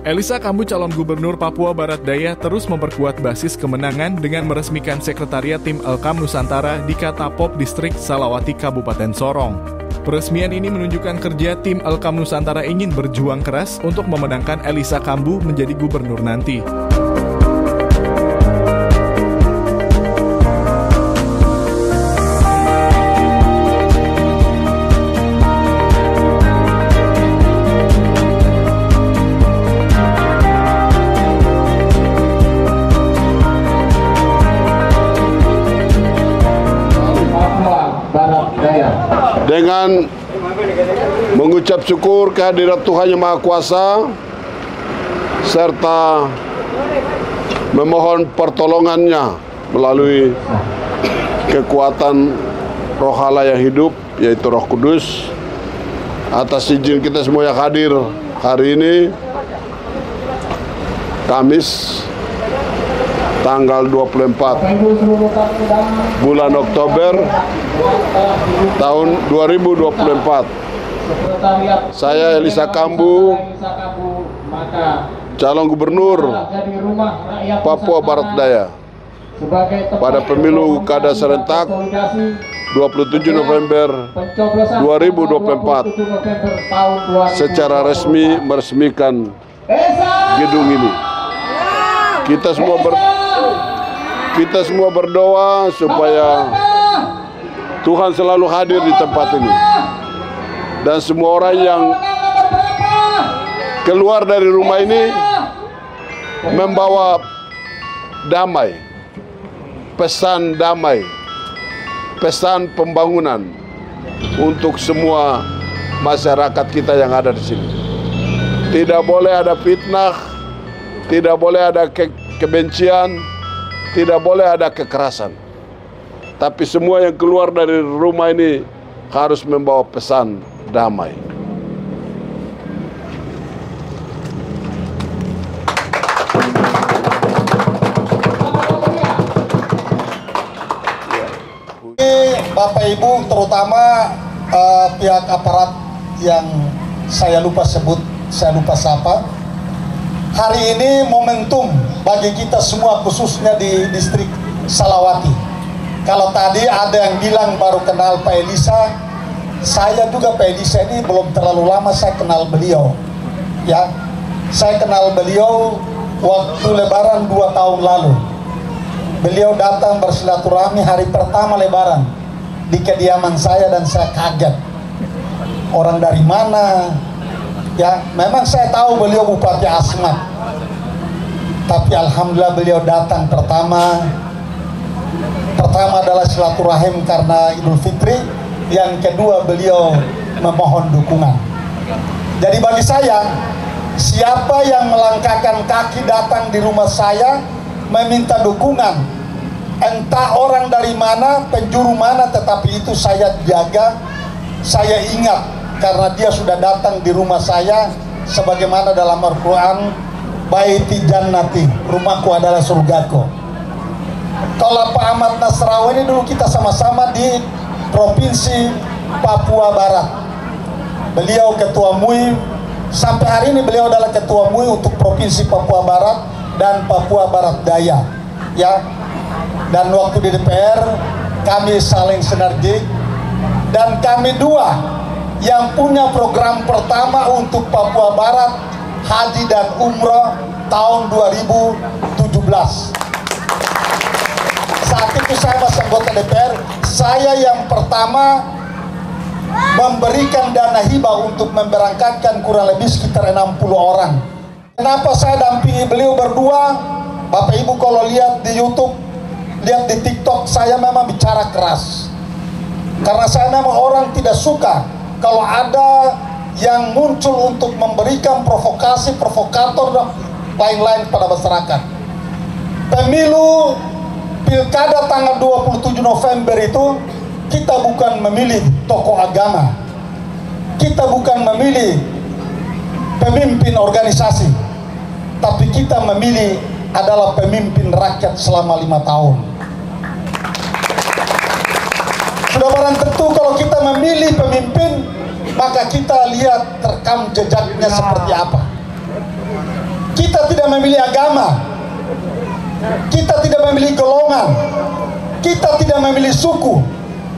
Elisa Kambu, calon gubernur Papua Barat Daya, terus memperkuat basis kemenangan dengan meresmikan sekretariat tim Elkam Nusantara di Katapop Distrik Salawati, Kabupaten Sorong. Peresmian ini menunjukkan kerja tim Elkam Nusantara ingin berjuang keras untuk memenangkan Elisa Kambu menjadi gubernur nanti. Dengan mengucap syukur kehadirat Tuhan Yang Maha Kuasa serta memohon pertolongannya melalui kekuatan Roh Allah yang hidup, yaitu Roh Kudus, atas izin kita semua yang hadir hari ini, Kamis tanggal 24 bulan Oktober tahun 2024. Saya Elisa Kambu, calon gubernur Papua Barat Daya pada pemilu kada serentak 27 November 2024 secara resmi meresmikan gedung ini. Kita semua berdoa supaya Tuhan selalu hadir di tempat ini, dan semua orang yang keluar dari rumah ini membawa damai, pesan damai, pesan pembangunan untuk semua masyarakat kita yang ada di sini. Tidak boleh ada fitnah, tidak boleh ada kebencian, tidak boleh ada kekerasan. Tapi semua yang keluar dari rumah ini harus membawa pesan damai. Bapak Ibu, terutama pihak aparat yang saya lupa sebut, saya lupa sapa. Hari ini momentum bagi kita semua, khususnya di distrik Salawati. Kalau tadi ada yang bilang baru kenal Pak Elisa, saya juga Pak Elisa ini belum terlalu lama saya kenal beliau. Ya, saya kenal beliau waktu Lebaran 2 tahun lalu. Beliau datang bersilaturahmi hari pertama Lebaran di kediaman saya dan saya kaget. Orang dari mana? Ya, memang saya tahu beliau Bupati Asmat, tapi alhamdulillah beliau datang pertama adalah silaturahim karena Idul Fitri, yang kedua beliau memohon dukungan. Jadi bagi saya, siapa yang melangkahkan kaki datang di rumah saya meminta dukungan, entah orang dari mana, penjuru mana, tetapi itu saya jaga, saya ingat, karena dia sudah datang di rumah saya, sebagaimana dalam Al-Quran, baiti jannati, rumahku adalah surgaku. Kalau Pak Ahmad Nasrawi ini dulu kita sama-sama di Provinsi Papua Barat. Beliau Ketua MUI, sampai hari ini beliau adalah Ketua MUI untuk Provinsi Papua Barat dan Papua Barat Daya. Ya, dan waktu di DPR kami saling sinergi, dan kami dua yang punya program pertama untuk Papua Barat, haji dan umroh tahun 2017. Saat itu saya masih anggota DPR, saya yang pertama memberikan dana hibah untuk memberangkatkan kurang lebih sekitar 60 orang. Kenapa saya dampingi beliau berdua? Bapak Ibu kalau lihat di YouTube, lihat di TikTok, saya memang bicara keras. Karena saya memang orang tidak suka kalau ada yang muncul untuk memberikan provokasi, provokator dan lain-lain pada masyarakat. Pemilu Pilkada tanggal 27 November itu, kita bukan memilih tokoh agama, kita bukan memilih pemimpin organisasi, tapi kita memilih adalah pemimpin rakyat selama 5 tahun. Sudah barang tentu kalau kita memilih pemimpin, maka kita lihat rekam jejaknya seperti apa. Kita tidak memilih agama, kita tidak memilih golongan, kita tidak memilih suku,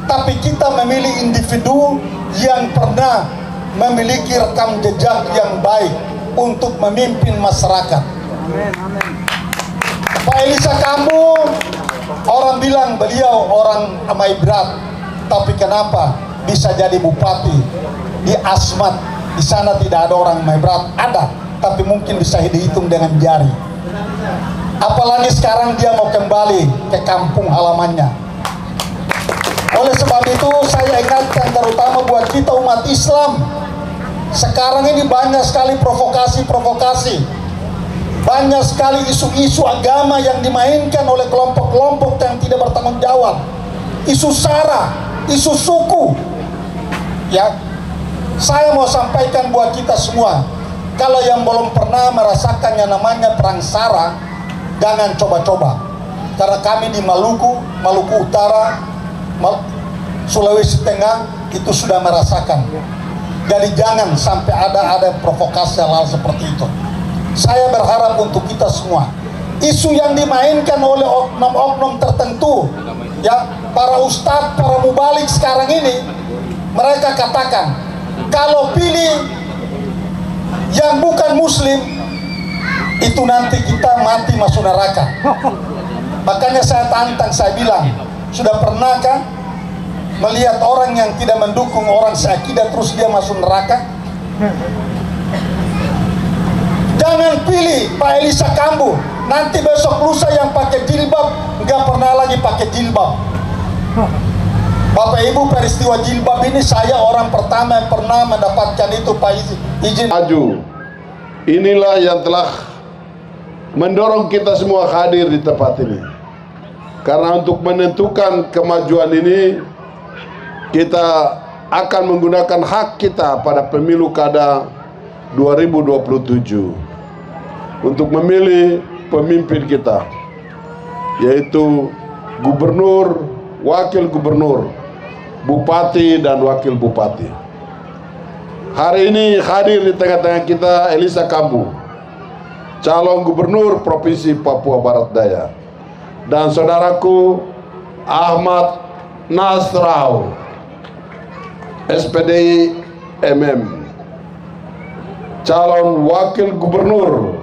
tapi kita memilih individu yang pernah memiliki rekam jejak yang baik untuk memimpin masyarakat. Pak Elisa Kambu, orang bilang beliau orang amai berat, tapi kenapa bisa jadi bupati di Asmat? Di sana tidak ada orang amai berat, ada, tapi mungkin bisa dihitung dengan jari. Apalagi sekarang dia mau kembali ke kampung halamannya. Oleh sebab itu saya ingatkan terutama buat kita umat Islam, sekarang ini banyak sekali provokasi-provokasi, banyak sekali isu-isu agama yang dimainkan oleh kelompok-kelompok yang tidak bertanggung jawab. Isu sara, isu suku. Ya, saya mau sampaikan buat kita semua, kalau yang belum pernah merasakan yang namanya perang sara, jangan coba-coba. Karena kami di Maluku, Maluku Utara, Sulawesi Tengah itu sudah merasakan. Jadi jangan sampai ada provokasi hal-hal seperti itu. Saya berharap untuk kita semua, isu yang dimainkan oleh oknum-oknum tertentu, ya, para ustadz, para mubalik sekarang ini, mereka katakan kalau pilih yang bukan muslim itu nanti kita mati masuk neraka. Makanya saya tantang, saya bilang, sudah pernahkah melihat orang yang tidak mendukung orang seakidah terus dia masuk neraka? Jangan pilih Pak Elisa Kambu, nanti besok lusa yang pakai jilbab nggak pernah lagi pakai jilbab. Bapak Ibu, peristiwa jilbab ini saya orang pertama yang pernah mendapatkan itu, Pak, izin. Maju. Inilah yang telah mendorong kita semua hadir di tempat ini. Karena untuk menentukan kemajuan ini, kita akan menggunakan hak kita pada pemilu kada 2027 untuk memilih pemimpin kita, yaitu gubernur, wakil gubernur, bupati, dan wakil bupati. Hari ini hadir di tengah-tengah kita Elisa Kambu, calon gubernur Provinsi Papua Barat Daya, dan saudaraku Ahmad Nasrau, SPDI MM, calon wakil gubernur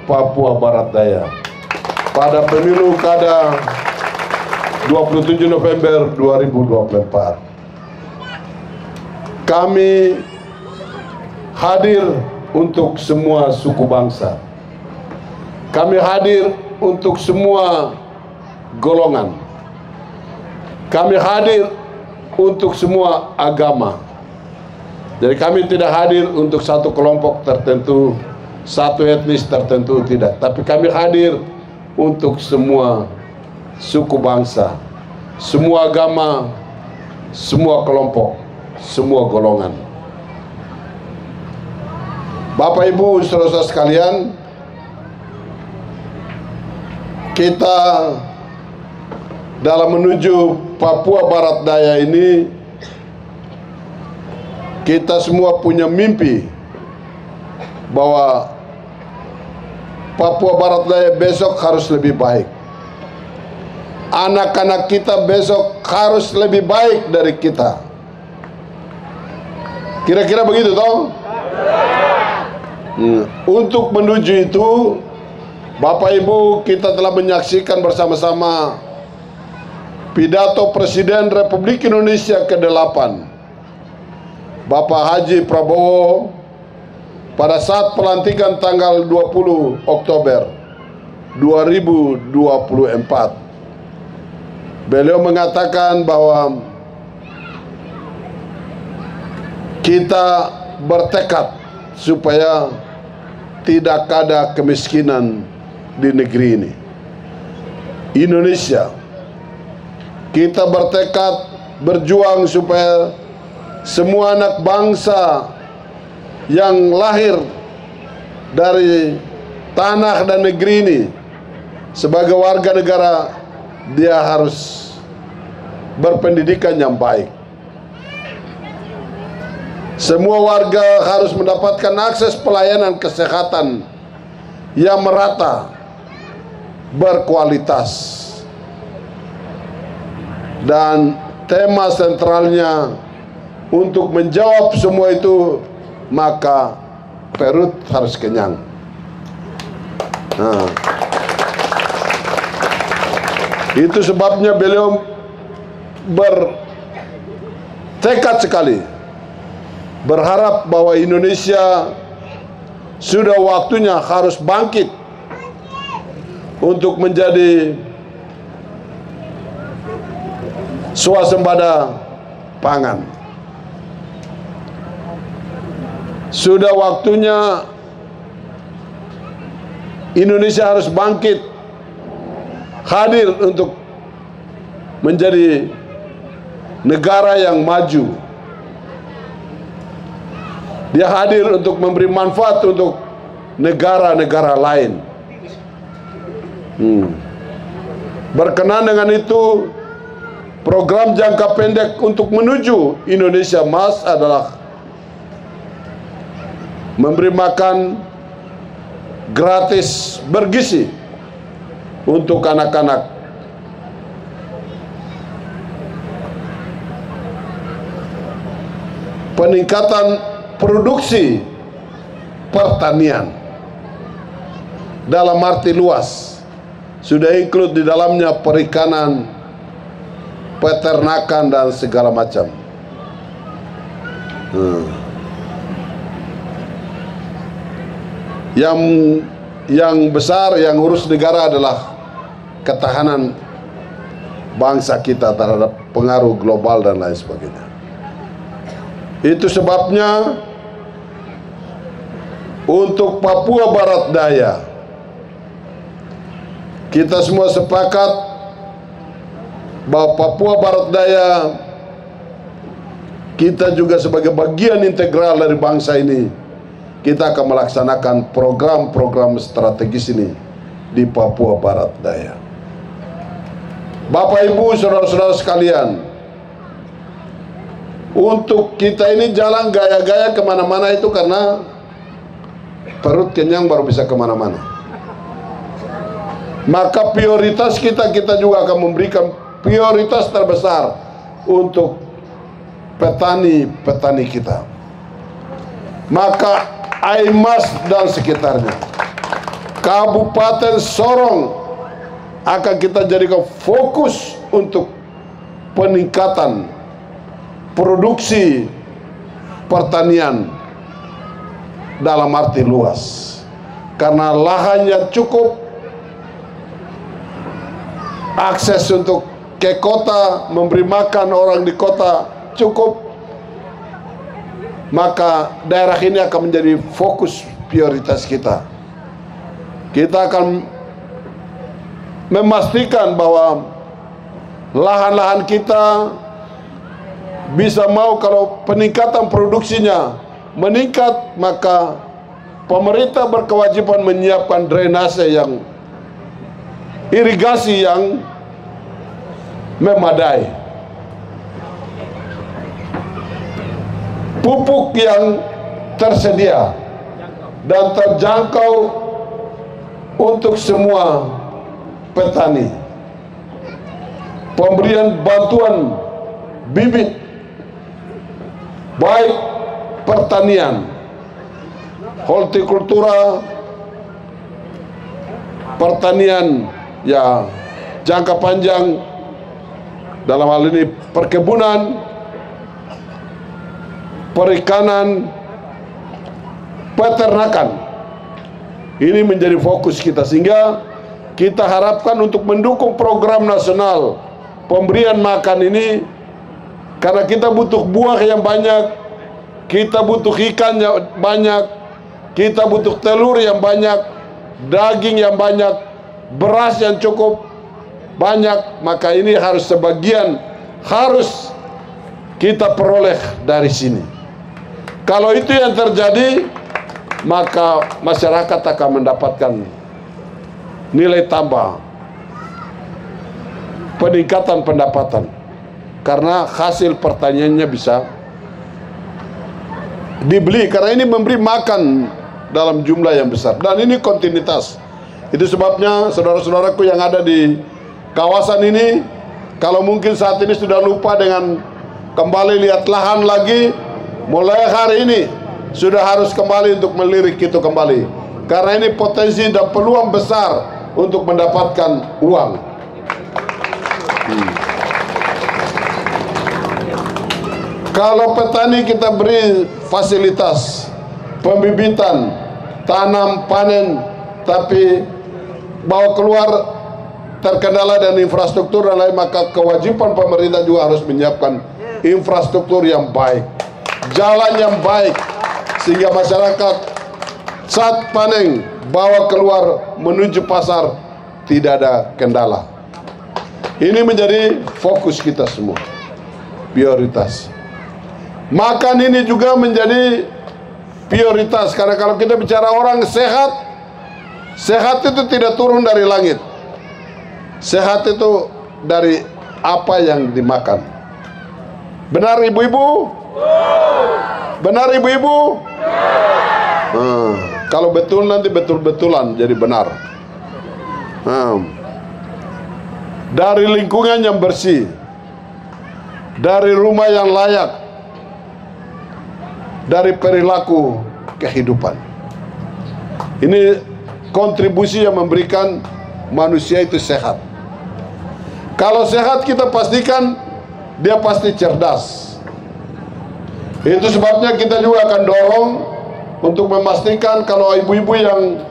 Papua Barat Daya pada pemilu kada 27 November 2024. Kami hadir untuk semua suku bangsa. Kami hadir untuk semua golongan. Kami hadir untuk semua agama. Jadi kami tidak hadir untuk satu kelompok tertentu, satu etnis tertentu, tidak. Tapi kami hadir untuk semua suku bangsa, semua agama, semua kelompok, semua golongan. Bapak Ibu saudara sekalian, kita dalam menuju Papua Barat Daya ini, kita semua punya mimpi bahwa Papua Barat Daya besok harus lebih baik. Anak-anak kita besok harus lebih baik dari kita. Kira-kira begitu toh? Untuk menuju itu, Bapak Ibu, kita telah menyaksikan bersama-sama pidato Presiden Republik Indonesia ke-8, Bapak Haji Prabowo, pada saat pelantikan tanggal 20 Oktober 2024. Beliau mengatakan bahwa kita bertekad supaya tidak ada kemiskinan di negeri ini, Indonesia. Kita bertekad berjuang supaya semua anak bangsa yang lahir dari tanah dan negeri ini sebagai warga negara, dia harus berpendidikan yang baik. Semua warga harus mendapatkan akses pelayanan kesehatan yang merata, berkualitas, dan tema sentralnya untuk menjawab semua itu, maka perut harus kenyang. Nah, itu sebabnya beliau bertekad sekali, berharap bahwa Indonesia sudah waktunya harus bangkit untuk menjadi swasembada pangan. Sudah waktunya Indonesia harus bangkit, hadir untuk menjadi negara yang maju. Dia hadir untuk memberi manfaat untuk negara-negara lain. Berkenan dengan itu, program jangka pendek untuk menuju Indonesia Emas adalah memberi makan gratis bergizi untuk anak-anak, peningkatan produksi pertanian dalam arti luas, sudah include di dalamnya perikanan, peternakan, dan segala macam. Yang besar, yang urus negara adalah ketahanan bangsa kita terhadap pengaruh global dan lain sebagainya. Itu sebabnya untuk Papua Barat Daya, kita semua sepakat bahwa Papua Barat Daya, kita juga sebagai bagian integral dari bangsa ini, kita akan melaksanakan program-program strategis ini di Papua Barat Daya. Bapak, Ibu, saudara-saudara sekalian, untuk kita ini jalan gaya-gaya kemana-mana itu karena perut kenyang baru bisa kemana-mana. Maka prioritas kita juga akan memberikan prioritas terbesar untuk petani-petani kita. Maka Aimas dan sekitarnya, Kabupaten Sorong, akan kita jadikan fokus untuk peningkatan produksi pertanian dalam arti luas, karena lahannya cukup, akses untuk ke kota, memberi makan orang di kota cukup. Maka daerah ini akan menjadi fokus prioritas kita. Kita akan memastikan bahwa lahan-lahan kita bisa mau, kalau peningkatan produksinya meningkat, maka pemerintah berkewajiban menyiapkan drainase yang, irigasi yang memadai, pupuk yang tersedia dan terjangkau untuk semua petani, pemberian bantuan bibit, baik pertanian, hortikultura, pertanian ya jangka panjang, dalam hal ini perkebunan, perikanan, peternakan. Ini menjadi fokus kita, sehingga kita harapkan untuk mendukung program nasional pemberian makan ini, karena kita butuh buah yang banyak, kita butuh ikan yang banyak, kita butuh telur yang banyak, daging yang banyak, beras yang cukup banyak. Maka ini harus sebagian harus kita peroleh dari sini. Kalau itu yang terjadi, maka masyarakat akan mendapatkan nilai tambah, peningkatan pendapatan, karena hasil pertaniannya bisa dibeli. Karena ini memberi makan dalam jumlah yang besar. Dan ini kontinuitas. Itu sebabnya saudara-saudaraku yang ada di kawasan ini, kalau mungkin saat ini sudah lupa dengan kembali lihat lahan lagi, mulai hari ini sudah harus kembali untuk melirik itu kembali. Karena ini potensi dan peluang besar untuk mendapatkan uang. Kalau petani kita beri fasilitas pembibitan, tanam, panen, tapi bawa keluar terkendala dan infrastruktur dan lain, maka kewajiban pemerintah juga harus menyiapkan infrastruktur yang baik, jalan yang baik, sehingga masyarakat saat panen bawa keluar menuju pasar tidak ada kendala. Ini menjadi fokus kita semua, prioritas. Makan ini juga menjadi prioritas, karena kalau kita bicara orang sehat, sehat itu tidak turun dari langit. Sehat itu dari apa yang dimakan. Benar ibu-ibu? Benar ibu-ibu? Kalau betul nanti betul-betulan jadi benar. Dari lingkungan yang bersih, dari rumah yang layak, dari perilaku kehidupan. Ini kontribusi yang memberikan manusia itu sehat. Kalau sehat kita pastikan dia pasti cerdas. Itu sebabnya kita juga akan dorong untuk memastikan kalau ibu-ibu yang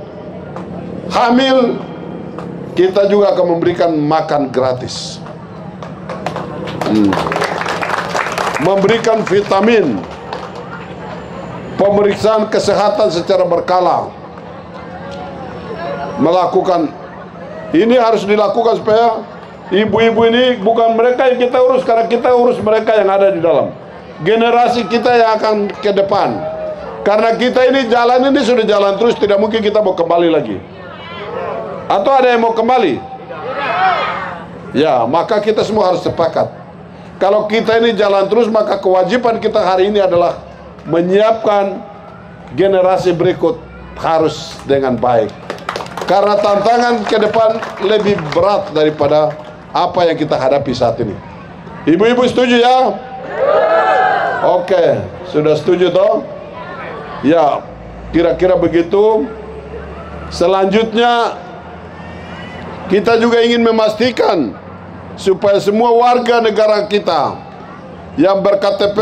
hamil, kita juga akan memberikan makan gratis, memberikan vitamin, pemeriksaan kesehatan secara berkala, melakukan ini harus dilakukan supaya ibu-ibu ini bukan mereka yang kita urus, karena kita urus mereka yang ada di dalam generasi kita yang akan ke depan. Karena kita ini jalan ini sudah jalan terus, tidak mungkin kita mau kembali lagi. Atau ada yang mau kembali? Ya, maka kita semua harus sepakat. Kalau kita ini jalan terus, maka kewajiban kita hari ini adalah menyiapkan generasi berikut harus dengan baik. Karena tantangan ke depan lebih berat daripada apa yang kita hadapi saat ini. Ibu-ibu setuju ya? Oke, sudah setuju toh? Ya, kira-kira begitu. Selanjutnya kita juga ingin memastikan supaya semua warga negara kita yang ber-KTP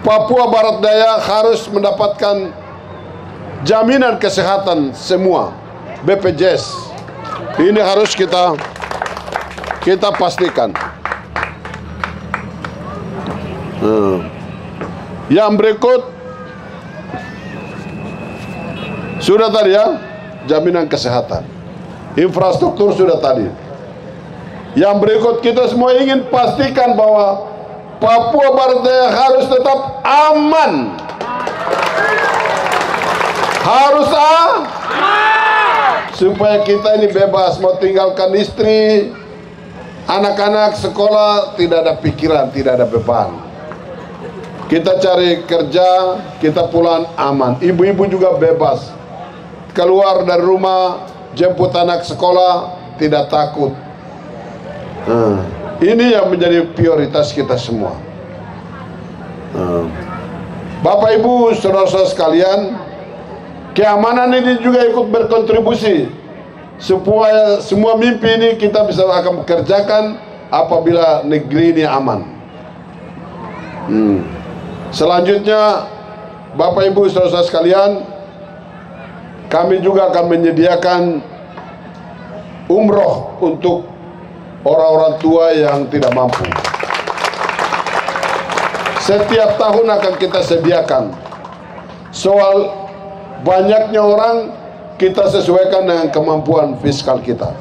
Papua Barat Daya harus mendapatkan jaminan kesehatan semua, BPJS. Ini harus kita pastikan. Yang berikut sudah tadi ya, jaminan kesehatan, infrastruktur sudah tadi. Yang berikut kita semua ingin pastikan bahwa Papua Barat Daya harus tetap aman. Harus supaya kita ini bebas mau tinggalkan istri, anak-anak sekolah, tidak ada pikiran, tidak ada beban. Kita cari kerja, kita pulang aman. Ibu-ibu juga bebas keluar dari rumah, jemput anak sekolah, tidak takut. Ini yang menjadi prioritas kita semua. Bapak Ibu, saudara-saudara sekalian, keamanan ini juga ikut berkontribusi supaya semua mimpi ini kita bisa akan kerjakan apabila negeri ini aman. Selanjutnya, Bapak Ibu saudara-saudara sekalian, kami juga akan menyediakan umroh untuk orang-orang tua yang tidak mampu. Setiap tahun akan kita sediakan. Soal banyaknya orang, kita sesuaikan dengan kemampuan fiskal kita,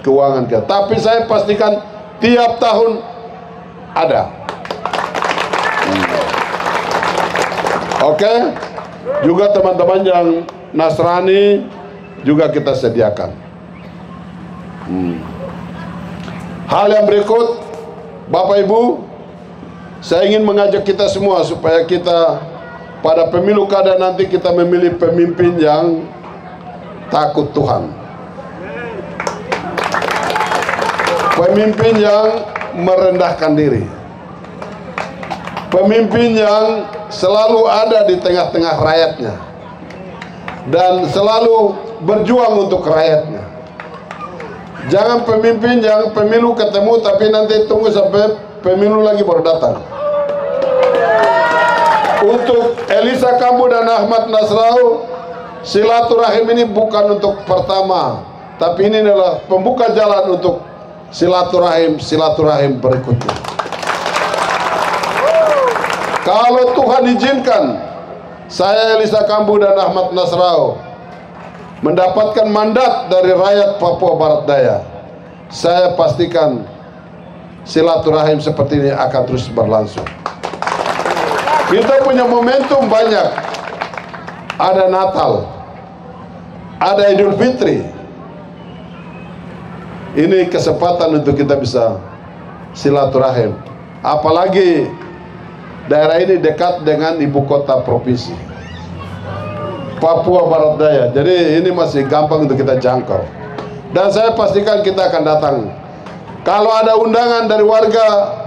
keuangan kita. Tapi saya pastikan tiap tahun ada. Oke, juga teman-teman yang Nasrani juga kita sediakan. Hal yang berikut, Bapak Ibu, saya ingin mengajak kita semua supaya kita pada pemilu kada nanti kita memilih pemimpin yang takut Tuhan, pemimpin yang merendahkan diri, pemimpin yang selalu ada di tengah-tengah rakyatnya dan selalu berjuang untuk rakyatnya. Jangan pemimpin yang pemilu ketemu tapi nanti tunggu sampai pemilu lagi baru datang. Untuk Elisa Kambu dan Ahmad Nasrau, silaturahim ini bukan untuk pertama, tapi ini adalah pembuka jalan untuk silaturahim berikutnya. Kalau Tuhan izinkan saya Elisa Kambu dan Ahmad Nasrau mendapatkan mandat dari rakyat Papua Barat Daya, saya pastikan silaturahim seperti ini akan terus berlangsung. Kita punya momentum banyak. Ada Natal, ada Idul Fitri. Ini kesempatan untuk kita bisa silaturahim. Apalagi daerah ini dekat dengan ibu kota provinsi Papua Barat Daya. Jadi ini masih gampang untuk kita jangkau. Dan saya pastikan kita akan datang. Kalau ada undangan dari warga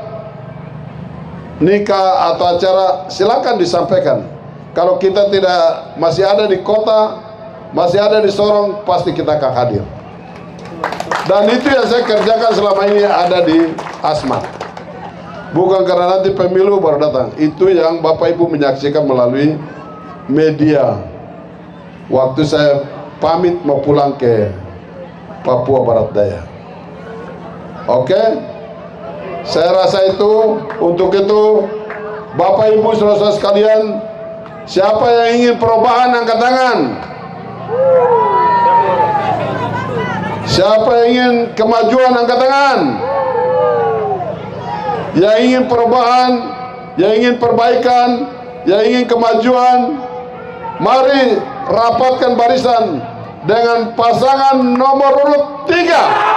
nikah atau acara, silakan disampaikan. Kalau kita tidak masih ada di kota, masih ada di Sorong, pasti kita akan hadir. Dan itu yang saya kerjakan selama ini ada di Asmat. Bukan karena nanti pemilu baru datang. Itu yang Bapak Ibu menyaksikan melalui media. Waktu saya pamit mau pulang ke Papua Barat Daya. Oke? Saya rasa itu, untuk itu Bapak Ibu saudara sekalian, siapa yang ingin perubahan angkat tangan. Siapa yang ingin kemajuan angkat tangan. Yang ingin perubahan, yang ingin perbaikan, yang ingin kemajuan, mari rapatkan barisan dengan pasangan nomor urut 3.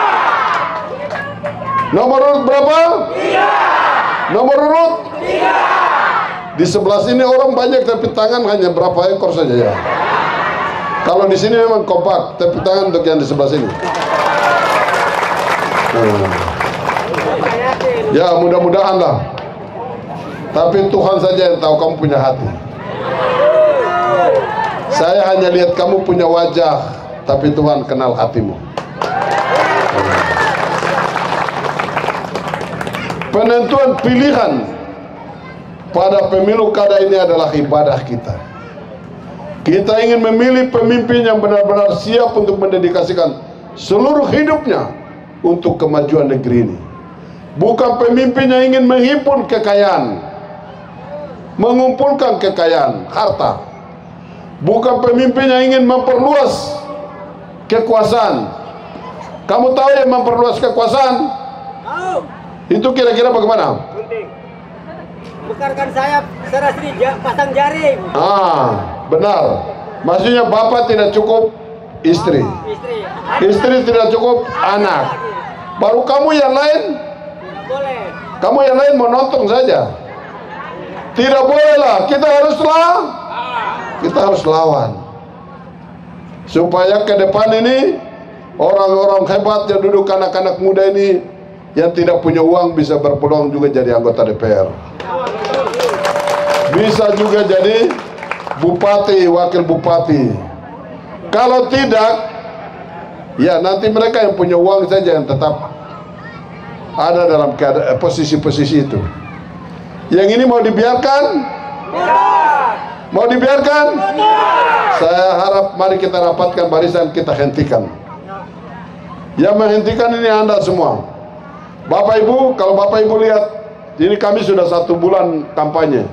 Nomor urut berapa? 3. Nomor urut 3. Di sebelah sini orang banyak tapi tangan hanya berapa ekor saja ya. Kalau di sini memang kompak, tapi tangan untuk yang di sebelah sini. Ya mudah-mudahan lah. Tapi Tuhan saja yang tahu kamu punya hati. Saya hanya lihat kamu punya wajah, tapi Tuhan kenal hatimu. Penentuan pilihan pada pemilu kada ini adalah ibadah kita. Kita ingin memilih pemimpin yang benar-benar siap untuk mendedikasikan seluruh hidupnya untuk kemajuan negeri ini. Bukan pemimpin yang ingin menghimpun kekayaan, mengumpulkan kekayaan, harta. Bukan pemimpin yang ingin memperluas kekuasaan. Kamu tahu yang memperluas kekuasaan? Itu kira-kira bagaimana? Bukarkan sayap, serasri pasang jaring. Benar. Maksudnya bapak tidak cukup istri. Istri tidak cukup anak. Baru kamu yang lain? Tidak boleh. Kamu yang lain mau nonton saja? Tidak boleh lah. Kita harus lawan. Supaya ke depan ini orang-orang hebat yang duduk, anak-anak muda ini yang tidak punya uang bisa berpeluang juga jadi anggota DPR. Bisa juga jadi bupati, wakil bupati. Kalau tidak, ya nanti mereka yang punya uang saja yang tetap ada dalam posisi-posisi itu. Yang ini mau dibiarkan? Mau dibiarkan? Saya harap mari kita rapatkan barisan, kita hentikan. Yang menghentikan ini Anda semua. Bapak Ibu, kalau Bapak Ibu lihat, ini kami sudah 1 bulan kampanye.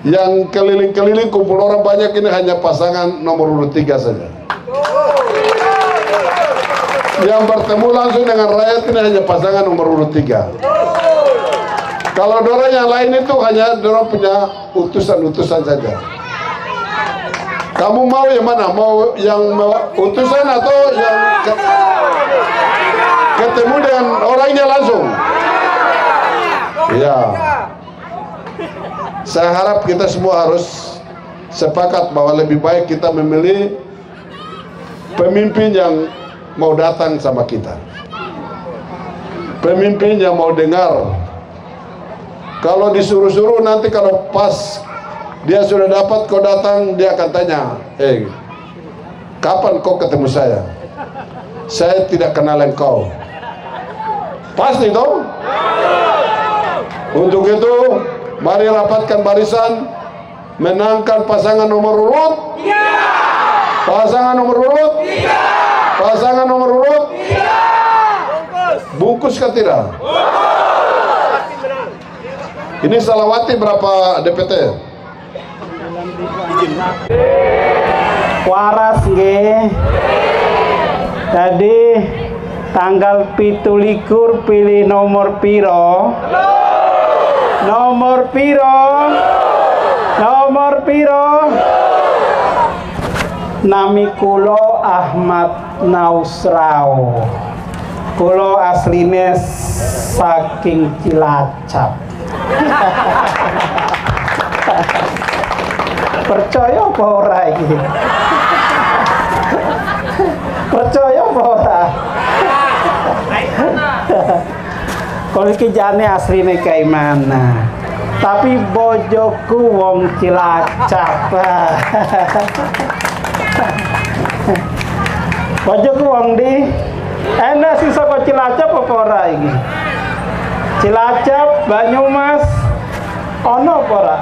Yang keliling-keliling kumpul orang banyak ini hanya pasangan nomor urut 3 saja. Yang bertemu langsung dengan rakyat ini hanya pasangan nomor urut 3. Kalau orang yang lain itu hanya orang punya utusan-utusan saja. Kamu mau yang mana? Mau yang utusan atau yang ketemu dengan orangnya langsung? Ya. Saya harap kita semua harus sepakat bahwa lebih baik kita memilih pemimpin yang mau datang sama kita, pemimpin yang mau dengar. Kalau disuruh-suruh nanti kalau pas dia sudah dapat kau datang, dia akan tanya, kapan kau ketemu saya? Saya tidak kenal engkau. Pasti toh? Untuk itu mari rapatkan barisan, menangkan pasangan nomor urut. Pasangan nomor urut. Pasangan nomor urut. Bungkus kan tidak? Ini Salawati berapa DPT? Waras nggih. Jadi tanggal 17 pilih nomor piro? Nomor piro? Nomor piro? Nami kulo Ahmad Nausrao. Kulo asline saking Cilacap. Percaya apa ora iki? Percaya apa ora? Kalau iki jane asline kayak mana? Tapi bojoku wong Cilacap. Bojoku wong di enak sih saka Cilacap apa ora iki? Cilacap, Banyumas, ono apa ora?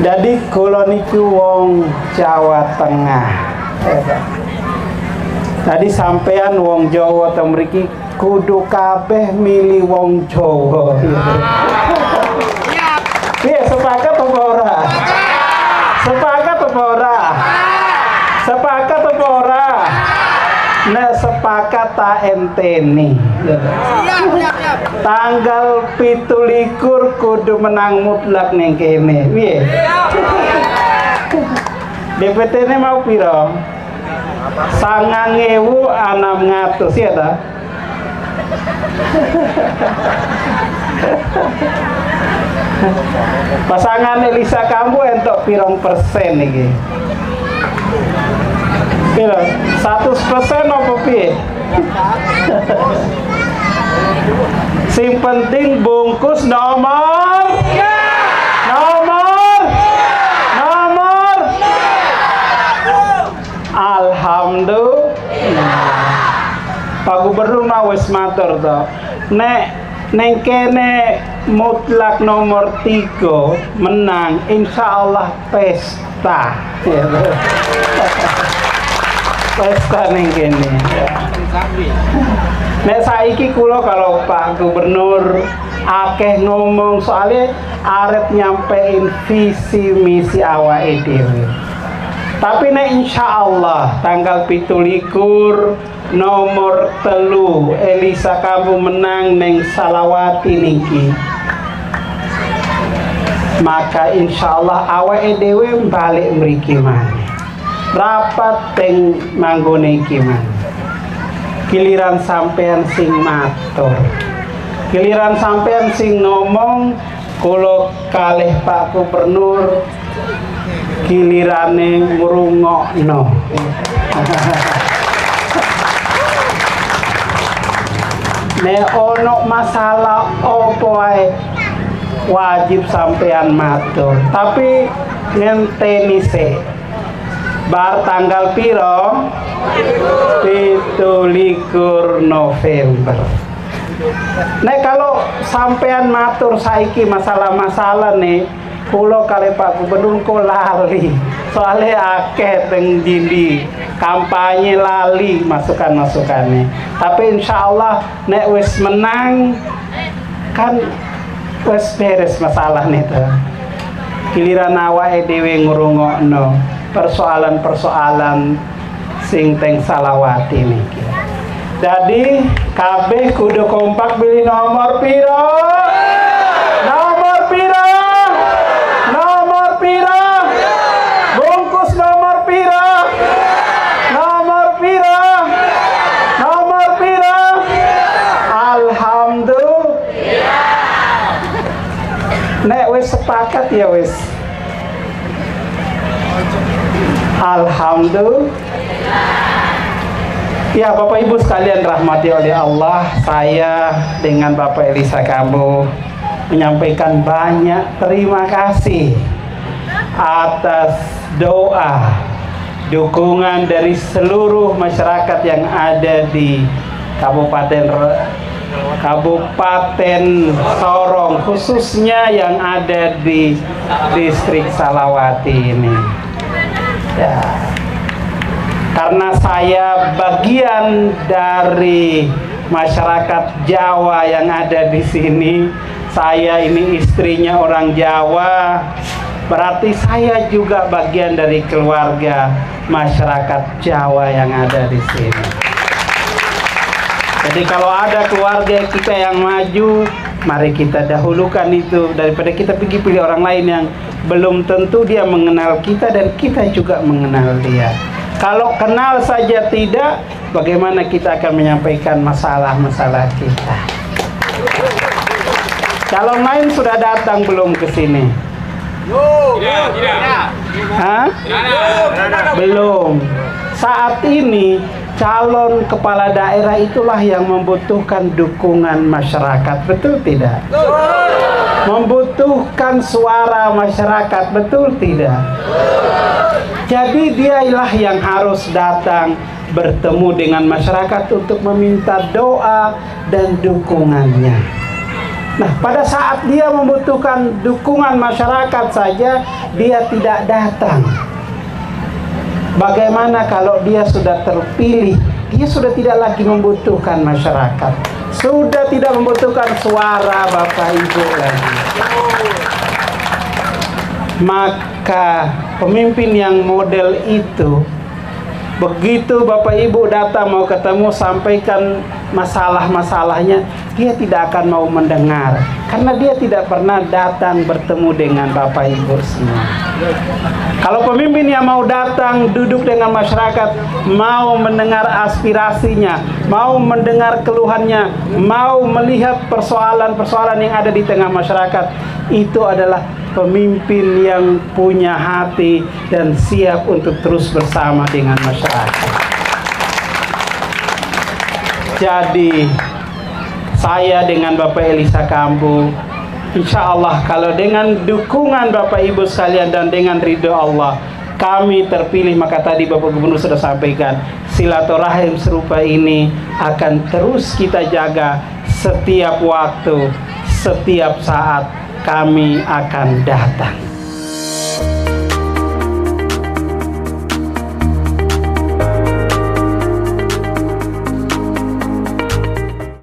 Jadi kula niku wong Jawa Tengah. Tadi sampean wong Jawa teng mriki kudu kabeh milih wong Jawa. Piye sepakat apa ora? Sepakat apa ora? Sepakat apa ora? Nek sepakat tak enteni. Tanggal 17 kudu menang mutlak ning kene. Piye? DPT-ne mau piro? 9.600 ya ta? Pasangan Elisa Kambu entuk pirong persen iki? Piro? 100% apa piye? Sing penting bungkus nomor. Alhamdulillah. Pak Gubernur mau wis matur to. Nek neng kene mutlak nomor 3 menang, insyaallah pesta. Pesta neng kene. Nek saiki kula kalau Pak Gubernur akeh ngomong soalnya arep nyampein visi misi awake dhewe. Tapi nek insyaallah tanggal 17 nomor 3 Elisa Kambu menang neng Salawati niki. Maka insyaallah awake dhewe balik mriki maneh. Rapat teng manggone iki maneh. Giliran sampean sing matur. Giliran sampean sing ngomong kula kalih Pak Gubernur gilirane ngrungokno. Nek ono masalah opo wae wajib sampean matur. Tapi ngenteni sik. Bar tanggal piro? 17 November. Nek kalau sampean matur saiki masalah-masalah nih, kula kali Pak Gubernur kok lali. Soalnya akeh teng dindi kampanye lali masukan-masukane. Tapi insyaallah nek wis menang kan wis beres masalah nih tuh. Giliran awake dhewe ngrungokno persoalan-persoalan sing teng Salawati niki. Jadi kabeh kudu kompak pilih nomor piro? Nomor piro? Nomor piro? Bungkus nomor piro? Nomor piro? Nomor piro? Alhamdulillah. Alhamdulillah. Ya Bapak Ibu sekalian rahmati oleh Allah, saya dengan Bapak Elisa Kambu menyampaikan banyak terima kasih atas doa, dukungan dari seluruh masyarakat yang ada di Kabupaten Sorong, khususnya yang ada di distrik Salawati ini. Ya. Karena saya bagian dari masyarakat Jawa yang ada di sini, saya ini istrinya orang Jawa, berarti saya juga bagian dari keluarga masyarakat Jawa yang ada di sini. Jadi kalau ada keluarga kita yang maju, mari kita dahulukan itu daripada kita pergi pilih orang lain yang belum tentu dia mengenal kita dan kita juga mengenal dia. Kalau kenal saja tidak, bagaimana kita akan menyampaikan masalah-masalah kita? Calon lain sudah datang belum ke sini? Tidak. Hah? Belum. Saat ini calon kepala daerah itulah yang membutuhkan dukungan masyarakat, betul tidak? Membutuhkan suara masyarakat, betul tidak? Jadi dialah yang harus datang bertemu dengan masyarakat untuk meminta doa dan dukungannya. Nah, pada saat dia membutuhkan dukungan masyarakat saja, dia tidak datang. Bagaimana kalau dia sudah terpilih? Dia sudah tidak lagi membutuhkan masyarakat. Sudah tidak membutuhkan suara Bapak Ibu lagi. Maka pemimpin yang model itu, begitu Bapak Ibu datang mau ketemu, sampaikan masalah-masalahnya, dia tidak akan mau mendengar karena dia tidak pernah datang bertemu dengan Bapak Ibu semua. Kalau pemimpin yang mau datang duduk dengan masyarakat, mau mendengar aspirasinya, mau mendengar keluhannya, mau melihat persoalan-persoalan yang ada di tengah masyarakat, itu adalah pemimpin yang punya hati dan siap untuk terus bersama dengan masyarakat. Jadi saya dengan Bapak Elisa Kambu, insya Allah kalau dengan dukungan Bapak Ibu sekalian dan dengan ridho Allah kami terpilih, maka tadi Bapak Gubernur sudah sampaikan, silaturahim serupa ini akan terus kita jaga setiap waktu, setiap saat kami akan datang.